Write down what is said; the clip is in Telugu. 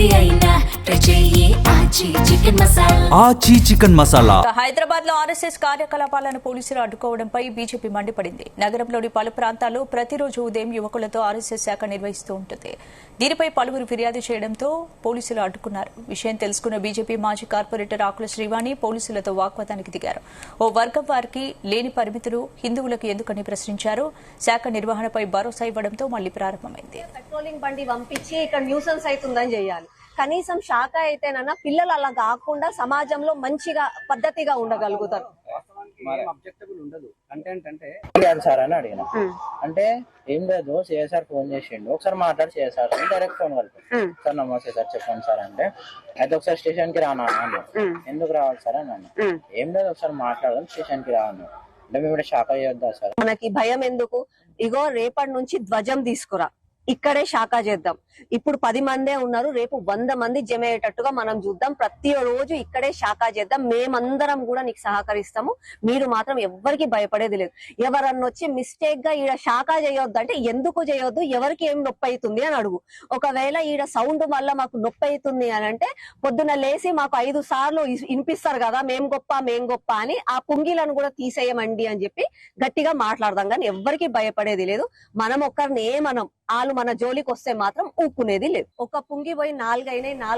ఏది అయినా ట్రై చెయ్యి ఆచి చికెన్ మసాలా. ఆచి చికెన్ మసాలా. హైదరాబాద్ లో ఆర్ఎస్ఎస్ కార్యకలాపాలను పోలీసులు అడ్డుకోవడంపై బీజేపీ మండిపడింది. నగరంలోని పలు ప్రాంతాల్లో ప్రతిరోజు ఉదయం యువకులతో ఆర్ఎస్ఎస్ శాఖ నిర్వహిస్తూ ఉంటుంది. దీనిపై పలువురు ఫిర్యాదు చేయడంతో పోలీసులు అడ్డుకున్నారు. విషయం తెలుసుకున్న బీజేపీ మాజీ కార్పొరేటర్ ఆకుల శ్రీవాణి పోలీసులతో వాగ్వాదానికి దిగారు. ఓ వర్గం వారికి లేని పరిమితులు హిందువులకు ఎందుకని ప్రశ్నించారు. శాఖ నిర్వహణపై భరోసా ఇవ్వడంతో మళ్లీ ప్రారంభమైంది. పెట్రోలింగ్ బండి పంపించి ఇక్కడ న్యూసెన్స్ అవుతుందని చేయాలి. కనీసం శాఖ అయితేనన్నా పిల్లలు అలా కాకుండా సమాజంలో మంచిగా పద్ధతిగా ఉండగలుగుతారు. ఉండదు కంటెంట్ అంటే సార్ అని అడిగిన అంటే ఏం లేదు సిఎస్ఆర్ ఫోన్ చేసిండు ఒకసారి మాట్లాడి సిఎస్ఆర్ డైరెక్ట్ ఫోన్ కలిపి సార్ నమస్తే సార్ చెప్పండి సార్ అంటే అయితే ఒకసారి స్టేషన్ కి రానా అన్న ఎందుకు రావాలి సార్ అని అన్న ఏం లేదు ఒకసారి మాట్లాడదాం స్టేషన్ కి రాను అంటే మేము శాఖ చేయొద్దా సార్ మనకి భయం ఎందుకు? ఇగో రేపటి నుంచి ధ్వజం తీసుకురా, ఇక్కడే శాఖ చేద్దాం. ఇప్పుడు 10 మందే ఉన్నారు, రేపు 100 మంది జమ అయ్యేటట్టుగా మనం చూద్దాం. ప్రతి రోజు ఇక్కడే శాఖ చేద్దాం. మేమందరం కూడా నీకు సహకరిస్తాము. మీరు మాత్రం ఎవ్వరికి భయపడేది లేదు. ఎవరన్నా వచ్చి మిస్టేక్ గా ఈడ శాఖ చేయొద్దు అంటే ఎందుకు చేయొద్దు, ఎవరికి ఏం నొప్పి అవుతుంది అని అడుగు. ఒకవేళ ఈడ సౌండ్ వల్ల మాకు నొప్పి అవుతుంది అని అంటే పొద్దున లేసి మాకు 5 సార్లు వినిపిస్తారు కదా మేం గొప్ప అని ఆ పుంగిలను కూడా తీసేయమండి అని చెప్పి గట్టిగా మాట్లాడదాం. కానీ ఎవ్వరికి భయపడేది లేదు. మనం ఒక్కరిని ఏమనం, వాళ్ళు మన జోలికి వస్తే మాత్రం ఊక్కునేది లేదు. ఒక పుంగి పోయి 4 అయినాయి.